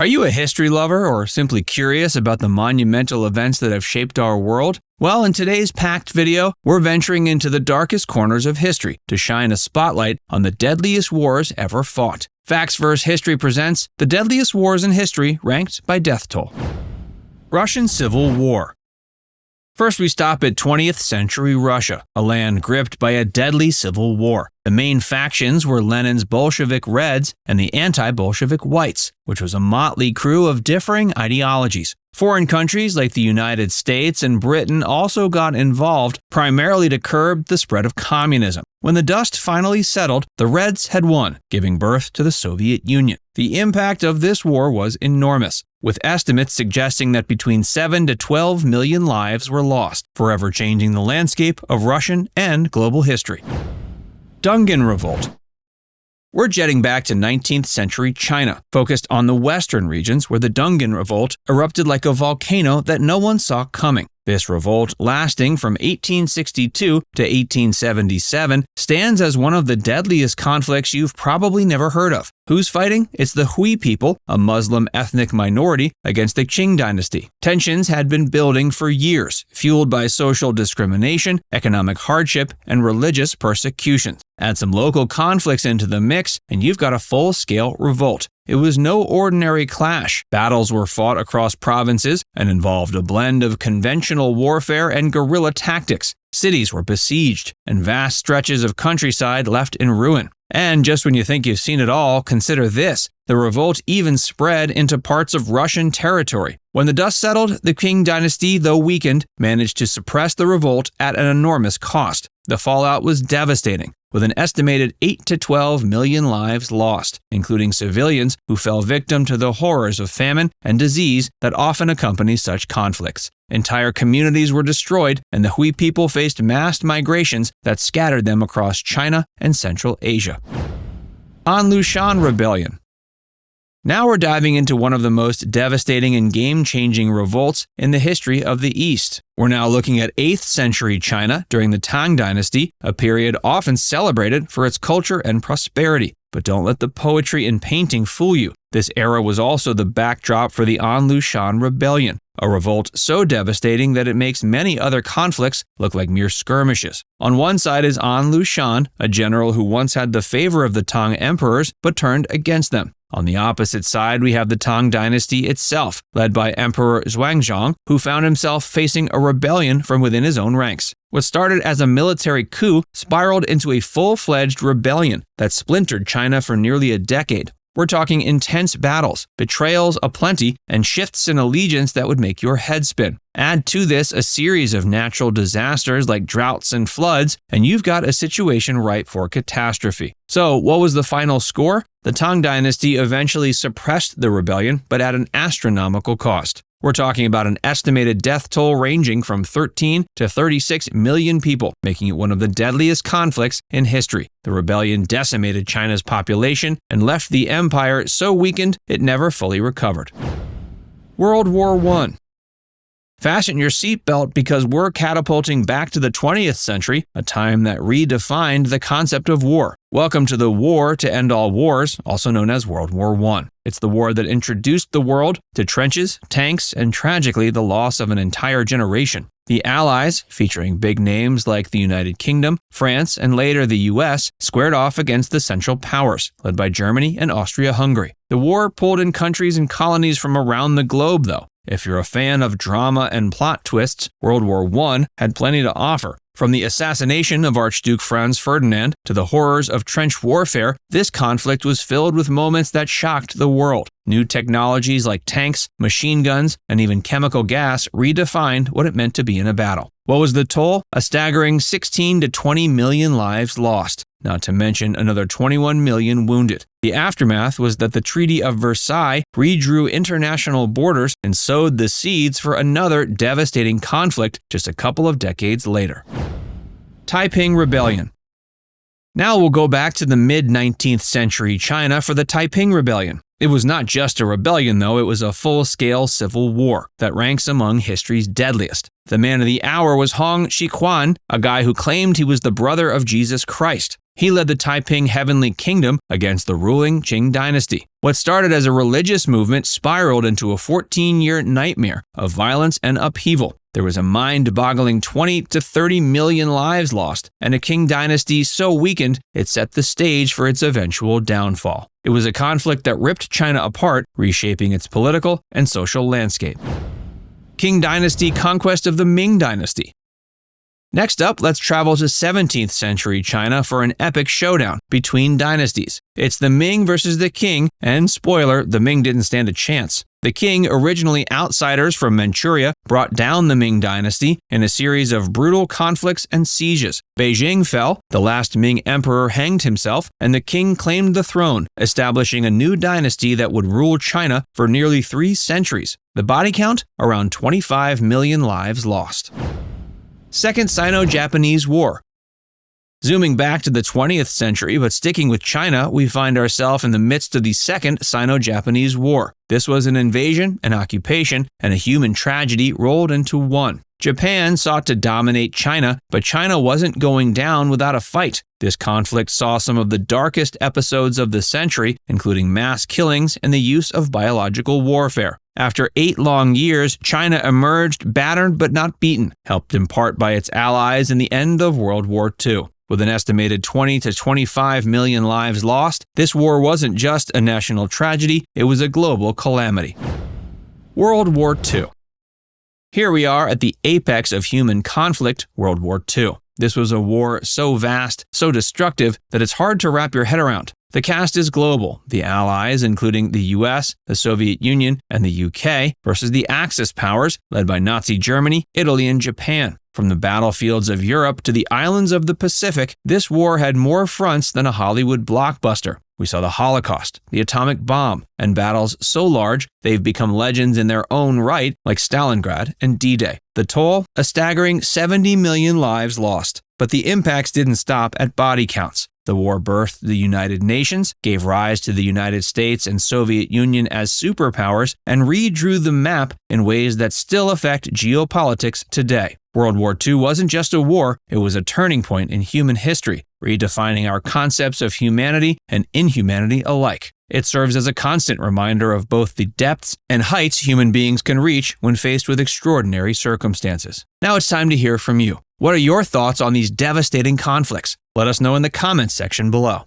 Are you a history lover or simply curious about the monumental events that have shaped our world? Well, in today's packed video, we're venturing into the darkest corners of history to shine a spotlight on the deadliest wars ever fought. Facts vs. History presents the deadliest wars in history ranked by death toll. Russian Civil War. First, we stop at 20th century Russia, a land gripped by a deadly civil war. The main factions were Lenin's Bolshevik Reds and the anti-Bolshevik Whites, which was a motley crew of differing ideologies. Foreign countries like the United States and Britain also got involved, primarily to curb the spread of communism. When the dust finally settled, the Reds had won, giving birth to the Soviet Union. The impact of this war was enormous, with estimates suggesting that between 7 to 12 million lives were lost, forever changing the landscape of Russian and global history. Dungan Revolt. We're jetting back to 19th century China, focused on the western regions where the Dungan Revolt erupted like a volcano that no one saw coming. This revolt, lasting from 1862 to 1877, stands as one of the deadliest conflicts you've probably never heard of. Who's fighting? It's the Hui people, a Muslim ethnic minority, against the Qing Dynasty. Tensions had been building for years, fueled by social discrimination, economic hardship, and religious persecutions. Add some local conflicts into the mix, and you've got a full-scale revolt. It was no ordinary clash. Battles were fought across provinces and involved a blend of conventional warfare and guerrilla tactics. Cities were besieged, and vast stretches of countryside left in ruin. And just when you think you've seen it all, consider this. The revolt even spread into parts of Russian territory. When the dust settled, the Qing Dynasty, though weakened, managed to suppress the revolt at an enormous cost. The fallout was devastating, with an estimated 8 to 12 million lives lost, including civilians who fell victim to the horrors of famine and disease that often accompany such conflicts. Entire communities were destroyed, and the Hui people faced mass migrations that scattered them across China and Central Asia. Lushan Rebellion. Now we're diving into one of the most devastating and game-changing revolts in the history of the East. We're now looking at 8th century China during the Tang Dynasty, a period often celebrated for its culture and prosperity. But don't let the poetry and painting fool you. This era was also the backdrop for the Lushan Rebellion, a revolt so devastating that it makes many other conflicts look like mere skirmishes. On one side is Lushan, a general who once had the favor of the Tang emperors but turned against them. On the opposite side, we have the Tang Dynasty itself, led by Emperor Xuanzang, who found himself facing a rebellion from within his own ranks. What started as a military coup spiraled into a full-fledged rebellion that splintered China for nearly a decade. We're talking intense battles, betrayals aplenty, and shifts in allegiance that would make your head spin. Add to this a series of natural disasters like droughts and floods, and you've got a situation ripe for catastrophe. So, what was the final score? The Tang Dynasty eventually suppressed the rebellion, but at an astronomical cost. We're talking about an estimated death toll ranging from 13 to 36 million people, making it one of the deadliest conflicts in history. The rebellion decimated China's population and left the empire so weakened it never fully recovered. World War I. Fasten your seatbelt because we're catapulting back to the 20th century, a time that redefined the concept of war. Welcome to the war to end all wars, also known as World War I. It's the war that introduced the world to trenches, tanks, and tragically the loss of an entire generation. The Allies, featuring big names like the United Kingdom, France, and later the US, squared off against the Central Powers, led by Germany and Austria-Hungary. The war pulled in countries and colonies from around the globe, though. If you're a fan of drama and plot twists, World War I had plenty to offer. From the assassination of Archduke Franz Ferdinand to the horrors of trench warfare, this conflict was filled with moments that shocked the world. New technologies like tanks, machine guns, and even chemical gas redefined what it meant to be in a battle. What was the toll? A staggering 16 to 20 million lives lost, not to mention another 21 million wounded. The aftermath was that the Treaty of Versailles redrew international borders and sowed the seeds for another devastating conflict just a couple of decades later. Taiping Rebellion. Now we'll go back to the mid-19th century China for the Taiping Rebellion. It was not just a rebellion, though. It was a full-scale civil war that ranks among history's deadliest. The man of the hour was Hong Xiquan, a guy who claimed he was the brother of Jesus Christ. He led the Taiping Heavenly Kingdom against the ruling Qing Dynasty. What started as a religious movement spiraled into a 14-year nightmare of violence and upheaval. There was a mind-boggling 20 to 30 million lives lost, and a Qing dynasty so weakened it set the stage for its eventual downfall. It was a conflict that ripped China apart, reshaping its political and social landscape. Qing Dynasty conquest of the Ming Dynasty. Next up, let's travel to 17th century China for an epic showdown between dynasties. It's the Ming versus the Qing, and spoiler, the Ming didn't stand a chance. The Qing, originally outsiders from Manchuria, brought down the Ming dynasty in a series of brutal conflicts and sieges. Beijing fell, the last Ming emperor hanged himself, and the Qing claimed the throne, establishing a new dynasty that would rule China for nearly 3 centuries. The body count? Around 25 million lives lost. Second Sino-Japanese War. Zooming back to the 20th century, but sticking with China, we find ourselves in the midst of the Second Sino-Japanese War. This was an invasion, an occupation, and a human tragedy rolled into one. Japan sought to dominate China, but China wasn't going down without a fight. This conflict saw some of the darkest episodes of the century, including mass killings and the use of biological warfare. After 8 long years, China emerged battered but not beaten, helped in part by its allies in the end of World War II. With an estimated 20 to 25 million lives lost, this war wasn't just a national tragedy, it was a global calamity. World War II. Here we are at the apex of human conflict, World War II. This was a war so vast, so destructive, that it's hard to wrap your head around. The cast is global, the Allies, including the US, the Soviet Union, and the UK, versus the Axis powers, led by Nazi Germany, Italy, and Japan. From the battlefields of Europe to the islands of the Pacific, this war had more fronts than a Hollywood blockbuster. We saw the Holocaust, the atomic bomb, and battles so large they've become legends in their own right, like Stalingrad and D-Day. The toll? A staggering 70 million lives lost. But the impacts didn't stop at body counts. The war birthed the United Nations, gave rise to the United States and Soviet Union as superpowers, and redrew the map in ways that still affect geopolitics today. World War II wasn't just a war, it was a turning point in human history, redefining our concepts of humanity and inhumanity alike. It serves as a constant reminder of both the depths and heights human beings can reach when faced with extraordinary circumstances. Now it's time to hear from you. What are your thoughts on these devastating conflicts? Let us know in the comments section below.